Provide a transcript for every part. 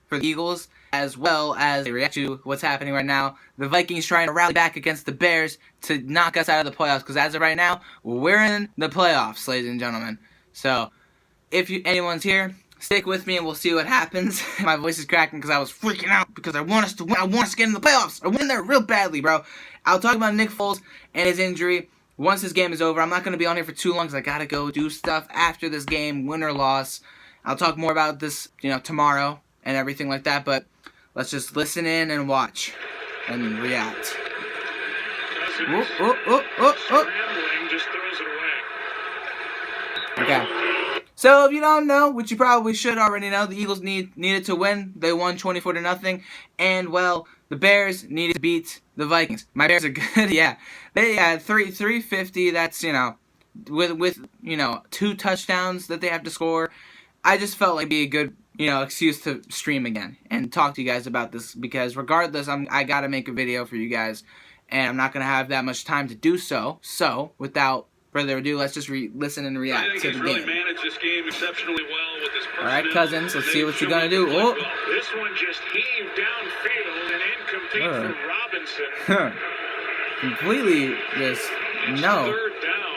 for the Eagles, as well as they react to what's happening right now. The Vikings trying to rally back against the Bears to knock us out of the playoffs, because as of right now, we're in the playoffs, ladies and gentlemen. So, if anyone's here, stick with me and we'll see what happens. My voice is cracking because I was freaking out because I want us to win. I want us to get in the playoffs. I win there real badly, bro. I'll talk about Nick Foles and his injury once this game is over. I'm not going to be on here for too long because I got to go do stuff after this game, win or loss. I'll talk more about this, tomorrow and everything like that, but let's just listen in and watch and react. Okay. So if you don't know, which you probably should already know, the Eagles needed to win. They won 24-0, and well, the Bears needed to beat the Vikings. My Bears are good, yeah. They had 350. That's with 2 touchdowns that they have to score. I just felt like it'd be a good excuse to stream again and talk to you guys about this, because regardless, I gotta make a video for you guys, and I'm not gonna have that much time to do so. So without further ado, let's just listen and react to the game. Managed this game exceptionally well with his All right, Cousins, let's see what you're gonna do. Oh, this one just heaved downfield and incomplete from Robinson. Completely just no. Third down.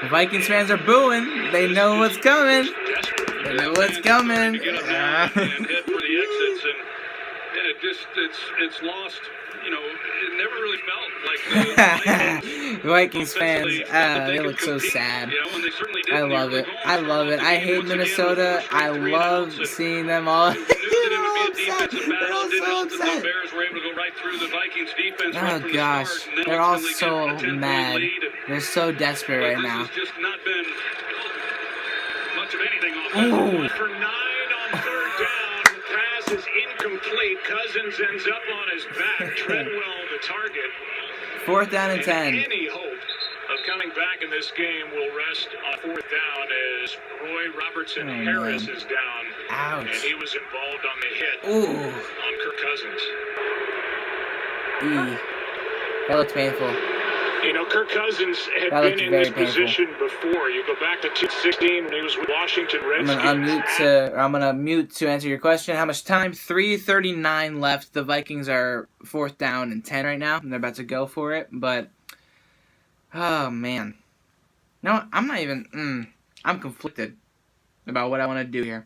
The Vikings fans are booing. They know what's coming. They know what's coming. And head for the exits, and it's lost. It never really felt like the Vikings fans, they look so sad. I love it. I love it. I hate Minnesota. I love seeing them all. They're all so upset. Oh gosh, they're all so mad. They're so desperate right now. Ooh. For 9 on third down, pass is incomplete. Cousins ends up on his back. Treadwell the target. 4th down and 10. Any hope of coming back in this game will rest on 4th down as Roy Robertson Harris is down. Ouch. And he was involved on the hit on Kirk Cousins. That looks painful. Kirk Cousins had been in this position before. You go back to 2016 when he was with Washington Redskins. I'm gonna mute to answer your question. How much time? 3:39 left. The Vikings are 4th down and 10 right now, and they're about to go for it. But oh man, no, I'm not even. I'm conflicted about what I want to do here.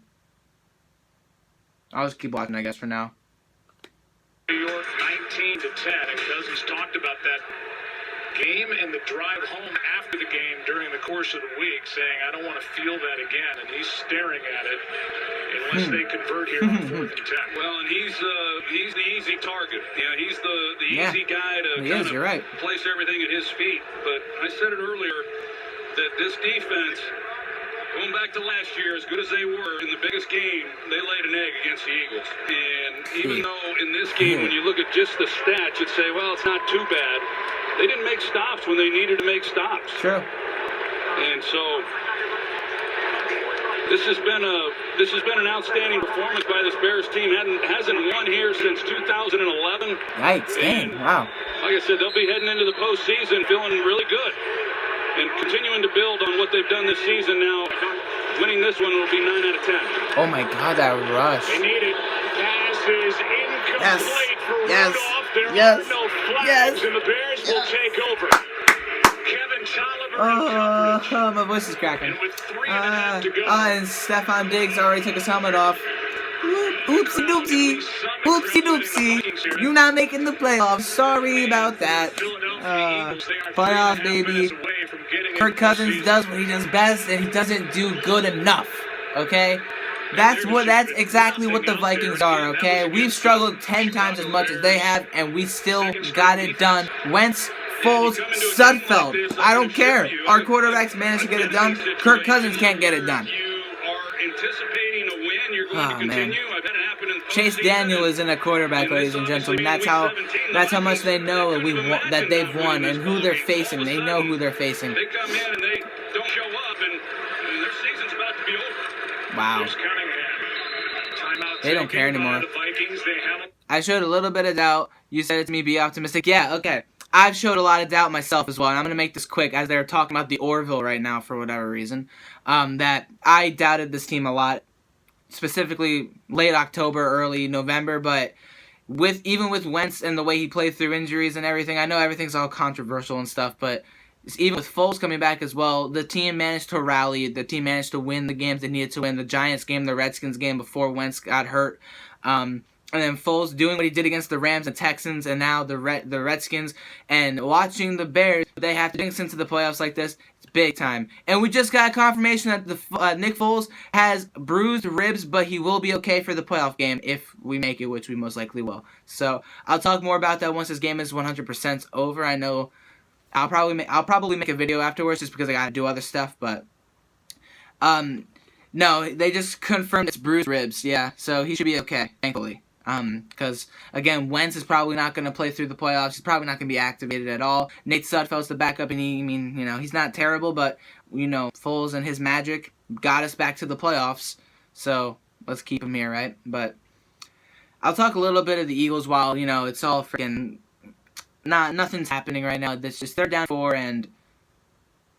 I'll just keep watching, I guess, for now. New York 19-10, and Cousins talked about that game and the drive home after the game during the course of the week, saying, I don't want to feel that again, and he's staring at it unless they convert here on 4th and 10. Well, and he's the easy target. He's the easy guy to place everything at his feet. But I said it earlier that this defense, going back to last year, as good as they were in the biggest game, they laid an egg against the Eagles. And even though in this game, when you look at just the stats, you'd say, well, it's not too bad. They didn't make stops when they needed to make stops. True. And so this has been an outstanding performance by this Bears team. Hasn't won here since 2011. Yikes! Dang! Wow. Like I said, they'll be heading into the postseason feeling really good and continuing to build on what they've done this season. Now, winning this one will be 9 out of 10. Oh my God, that rush! They need it. Pass is incomplete for Rudolph. There are no flags, and the Bears will take over. Kevin Tolliver. My voice is cracking. And with 3.5 to go. And Stephon Diggs already took his helmet off. Oopsie doopsie. Oopsie doopsie. You're not making the playoffs. Sorry about that. Playoffs, baby. Kirk Cousins does what he does best, and he doesn't do good enough. Okay? That's exactly what the Vikings are, okay? We've struggled 10 times as much as they have, and we still got it done. Wentz, Foles, Sudfeld. I don't care. Our quarterbacks managed to get it done. Kirk Cousins can't get it done. Oh, man. Chase Daniel is in a quarterback, ladies and gentlemen. That's how much they know that they've won and who they're facing. They know who they're facing. They come in and they don't show up, and their season's about to be over. Wow. They don't care anymore. I showed a little bit of doubt. You said it to me, be optimistic. Yeah, okay. I've showed a lot of doubt myself as well, and I'm going to make this quick as they're talking about the Orville right now for whatever reason. That I doubted this team a lot. specifically late October, early November, but even with Wentz and the way he played through injuries and everything, I know everything's all controversial and stuff, but even with Foles coming back as well, the team managed to rally. The team managed to win the games they needed to win. The Giants game, the Redskins game before Wentz got hurt. And then Foles doing what he did against the Rams and Texans, and now the Redskins, and watching the Bears, they have to get into the playoffs like this. It's big time. And we just got confirmation that Nick Foles has bruised ribs, but he will be okay for the playoff game if we make it, which we most likely will. So I'll talk more about that once this game is 100% over. I know I'll probably make a video afterwards just because I gotta do other stuff, but no, they just confirmed it's bruised ribs. Yeah, so he should be okay, thankfully. Because again, Wentz is probably not going to play through the playoffs. He's probably not going to be activated at all. Nate Sudfeld's the backup, and he's not terrible, but Foles and his magic got us back to the playoffs. So let's keep him here, right? But I'll talk a little bit of the Eagles while it's all freaking nothing's happening right now. It's just they're down 4, and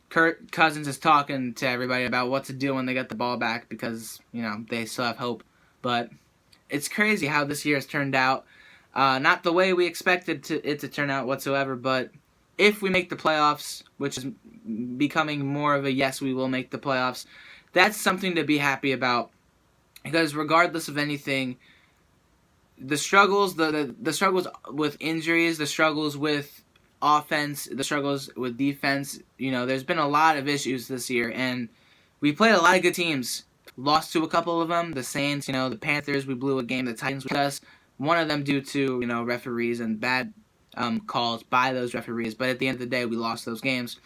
Kirk Cousins is talking to everybody about what to do when they get the ball back because they still have hope, but. It's crazy how this year has turned out. Not the way we expected it to turn out whatsoever, but if we make the playoffs, which is becoming more of a yes, we will make the playoffs, that's something to be happy about. Because regardless of anything, the struggles, the struggles with injuries, the struggles with offense, the struggles with defense, there's been a lot of issues this year, and we played a lot of good teams. Lost to a couple of them, the Saints, the Panthers, we blew a game, the Titans with us, one of them due to, referees and bad calls by those referees, but at the end of the day, we lost those games.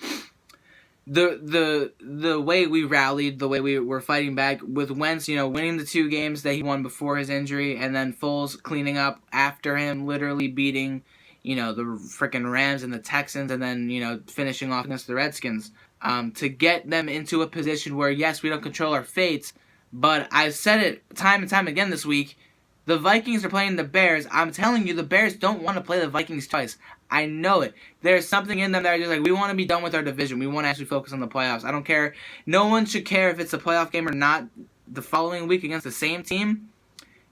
The way we rallied, the way we were fighting back with Wentz, winning the 2 games that he won before his injury, and then Foles cleaning up after him, literally beating, the freaking Rams and the Texans, and then, finishing off against the Redskins. To get them into a position where, yes, we don't control our fates, but I've said it time and time again this week, the Vikings are playing the Bears. I'm telling you, the Bears don't want to play the Vikings twice. I know it. There's something in them that are just like, we want to be done with our division. We want to actually focus on the playoffs. I don't care. No one should care if it's a playoff game or not the following week against the same team.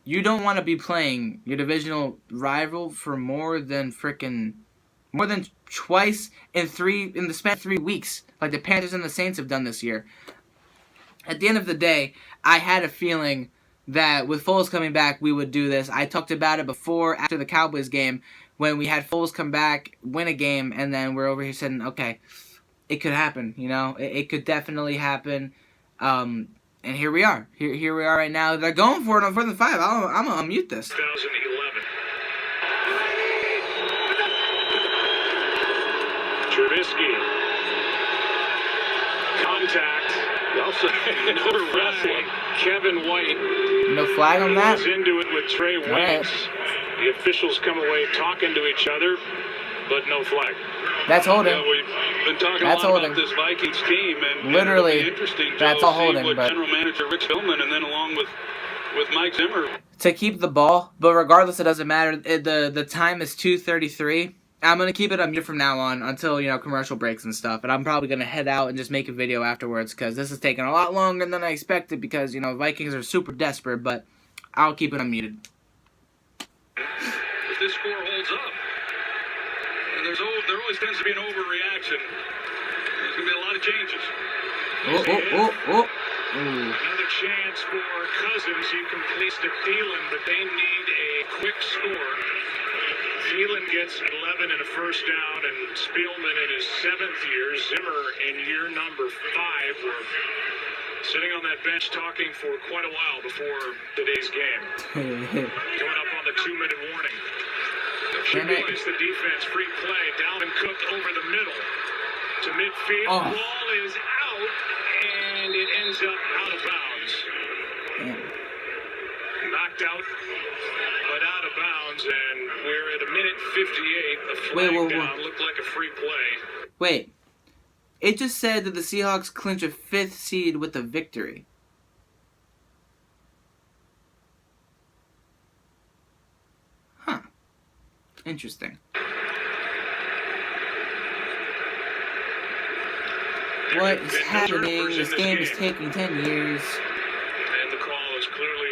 You don't want to be playing your divisional rival for more than twice in the span of 3 weeks, like the Panthers and the Saints have done this year. At the end of the day, I had a feeling that with Foles coming back, we would do this. I talked about it before, after the Cowboys game, when we had Foles come back, win a game, and then we're over here saying, okay, it could happen, it could definitely happen. And here we are. Here we are right now. They're going for it on 4th and 5. I'm going to unmute this. 2011. Trubisky. Contact. Also, no wrestling. Kevin White. No flag on that? Goes into it with Trey Waynes. Right. The officials come away talking to each other, but no flag. That's holding. We've been talking a lot about this Vikings team, and literally, it'll be interesting that's to all see holding. what But General Manager Rick Spielman, and then along with Mike Zimmer, to keep the ball, but regardless, it doesn't matter. The time is 2:33. I'm going to keep it unmuted from now on until, commercial breaks and stuff. And I'm probably going to head out and just make a video afterwards because this is taking a lot longer than I expected because, Vikings are super desperate. But I'll keep it unmuted. if this score holds up, there always tends to be an overreaction. There's going to be a lot of changes. Oh. Another chance for Cousins. He completes to Thielen, but they need a quick score. Thielen gets 11 and a first down, and Spielman in his 7th year. Zimmer in year number 5 were sitting on that bench talking for quite a while before today's game. Coming up on the 2-minute warning. It's the defense, free play. Dalvin Cook over the middle to midfield. Oh. Ball is out, and it ends up out of bounds. Knocked out, but out of bounds, and we're at a minute 58. The flag down looked like a free play. Wait. It just said that the Seahawks clinch a 5th seed with a victory. Huh. Interesting. What is happening? This game is taking 10 years. And the call is clearly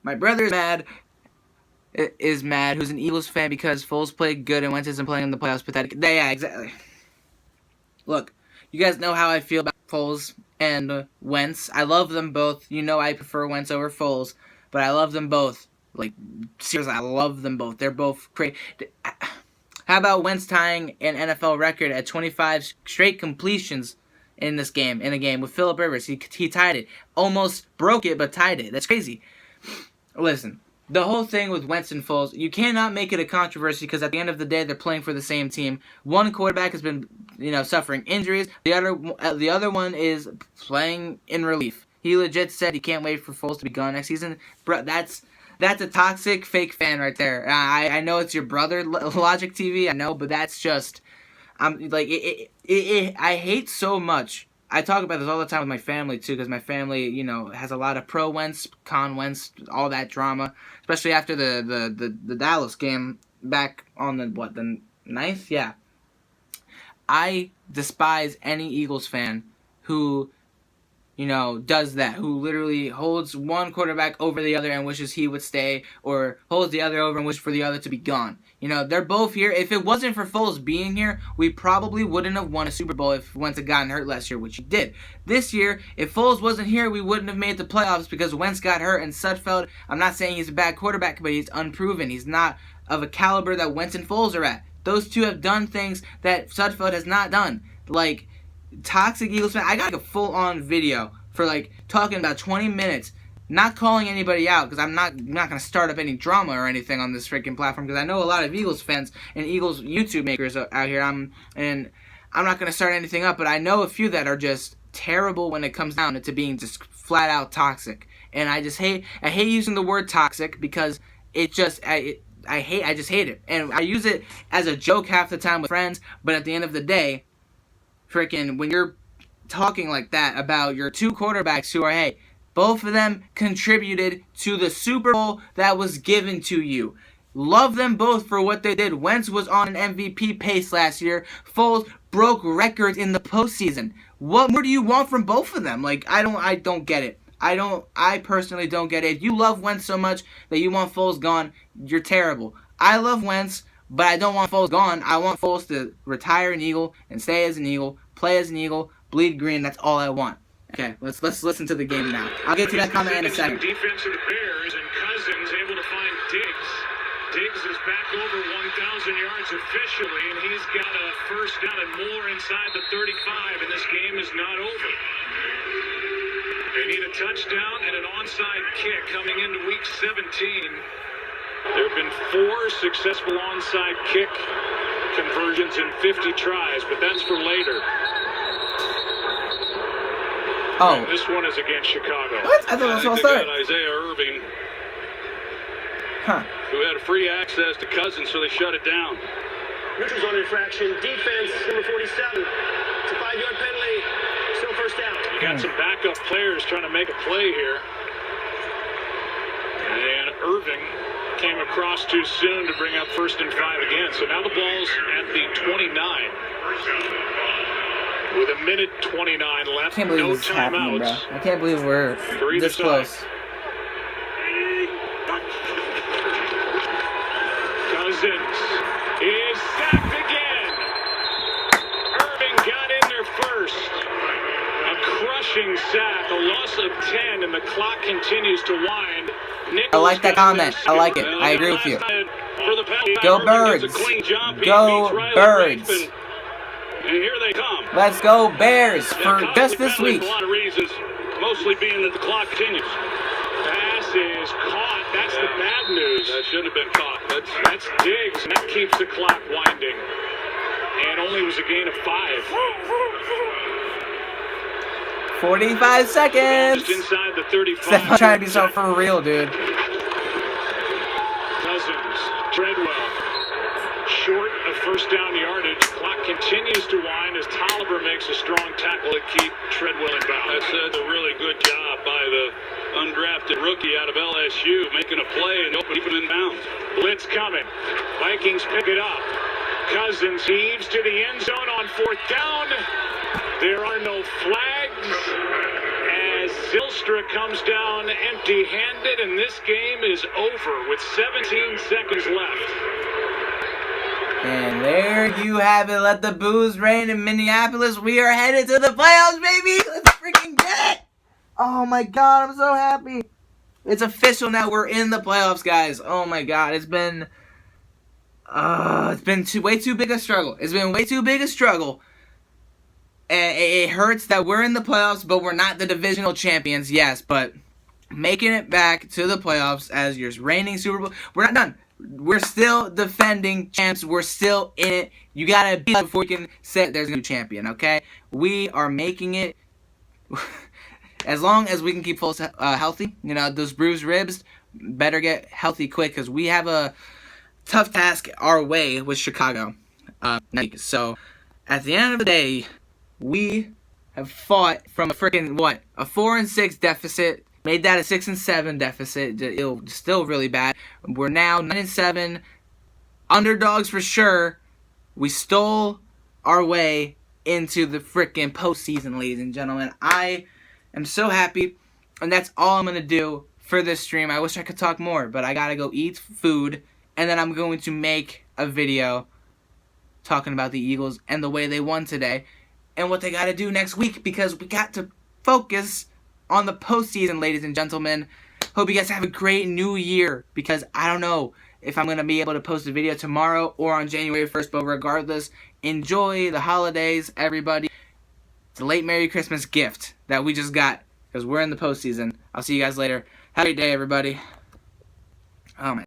My brother is mad, who's an Eagles fan because Foles played good and Wentz isn't playing in the playoffs. Pathetic. Yeah, exactly. Look, you guys know how I feel about Foles and Wentz. I love them both. You know I prefer Wentz over Foles, but I love them both. Like, seriously, I love them both. They're both great. How about Wentz tying an NFL record at 25 straight completions in a game with Phillip Rivers? He tied it. Almost broke it, but tied it. That's crazy. Listen, the whole thing with Wentz and Foles, you cannot make it a controversy because at the end of the day, they're playing for the same team. One quarterback has been, suffering injuries. The other one is playing in relief. He legit said he can't wait for Foles to be gone next season. Bro, that's a toxic fake fan right there. I know it's your brother, Logic TV. I know, but that's just, I hate so much. I talk about this all the time with my family, too, because my family, has a lot of pro-Wentz, con-Wentz, all that drama, especially after the Dallas game back on the 9th? Yeah. I despise any Eagles fan who, does that, who literally holds one quarterback over the other and wishes he would stay, or holds the other over and wishes for the other to be gone. They're both here. If it wasn't for Foles being here, we probably wouldn't have won a Super Bowl if Wentz had gotten hurt last year, which he did. This year, if Foles wasn't here, we wouldn't have made the playoffs because Wentz got hurt, and Sudfeld, I'm not saying he's a bad quarterback, but he's unproven. He's not of a caliber that Wentz and Foles are at. Those two have done things that Sudfeld has not done. Like, toxic Eagles fan. I got a full-on video for talking about 20 minutes, not calling anybody out because I'm not gonna start up any drama or anything on this freaking platform because I know a lot of Eagles fans and Eagles YouTube makers out here. I'm not gonna start anything up, but I know a few that are just terrible when it comes down to being just flat out toxic. And I hate using the word toxic because it just I just hate it, and I use it as a joke half the time with friends. But at the end of the day, freaking when you're talking like that about your two quarterbacks who are, both of them contributed to the Super Bowl that was given to you. Love them both for what they did. Wentz was on an MVP pace last year. Foles broke records in the postseason. What more do you want from both of them? I don't get it. I personally don't get it. If you love Wentz so much that you want Foles gone, you're terrible. I love Wentz, but I don't want Foles gone. I want Foles to retire an Eagle and stay as an Eagle, play as an Eagle, bleed green. That's all I want. Okay, let's listen to the game now. I'll get to that comment in a second. Defense of the Bears, and Cousins able to find Diggs. Diggs is back over 1,000 yards officially, and he's got a first down and more inside the 35, and this game is not over. They need a touchdown and an onside kick coming into Week 17. There have been 4 successful onside kick conversions in 50 tries, but that's for later. Oh. And this one is against Chicago. What? I thought it was all start. Isaiah Irving, Huh. who had free access to Cousins, so they shut it down. Neutral zone infraction. Defense, number 47. It's a 5-yard penalty. Still first down. You got some backup players trying to make a play here. And Irving came across too soon to bring up 1st and 5 again. So now the ball's at the 29. With 1:29 left, I can't believe no this is happening, bro. timeouts. I can't believe we're this close. Cousins is sacked again. Irving got in there first. A crushing sack, a loss of 10, and the clock continues to wind. I like that comment. I like it. I agree with you. Go Birds. Go Birds. And here they come. Let's go Bears for just this week. A lot of reasons, mostly being that the clock continues. Pass is caught. That's the bad news. That shouldn't have been caught. That's Diggs, and that keeps the clock winding. And only was a gain of 5. 45 seconds. Just inside the 35. Steph trying to be so for real, dude. Cousins, Treadwell, short of first down yardage. Clock continues to wind as Tolliver makes a strong tackle to keep Treadwell in bounds. That's a really good job by the undrafted rookie out of LSU, making a play and keeping it in bounds. Blitz coming. Vikings pick it up. Cousins heaves to the end zone on 4th down. There are no flags as Zylstra comes down empty-handed, and this game is over with 17 seconds left. And there you have it. Let the booze rain in Minneapolis. We are headed to the playoffs, baby. Let's freaking get it. Oh my God, I'm so happy. It's official now. We're in the playoffs, guys. Oh my God, it's been way too big a struggle. It's been way too big a struggle. And it hurts that we're in the playoffs, but we're not the divisional champions. Yes, but making it back to the playoffs as your reigning Super Bowl. We're not done. We're still defending champs. We're still in it. You gotta beat us before we can say there's a new champion. Okay, we are making it. As long as we can keep Foles healthy, you know, those bruised ribs better get healthy quick because we have a tough task our way with Chicago. So at the end of the day, we have fought from a freaking a 4-6 deficit, made that a 6-7 deficit. Still really bad. We're now 9-7, underdogs for sure. We stole our way into the freaking postseason, ladies and gentlemen. I'm so happy, and that's all I'm going to do for this stream. I wish I could talk more, but I got to go eat food, and then I'm going to make a video talking about the Eagles and the way they won today and what they got to do next week because we got to focus on the postseason, ladies and gentlemen. Hope you guys have a great new year because I don't know if I'm going to be able to post a video tomorrow or on January 1st, but regardless, enjoy the holidays, everybody. It's a late Merry Christmas gift that we just got because we're in the postseason. I'll see you guys later. Have a great day, everybody. Oh my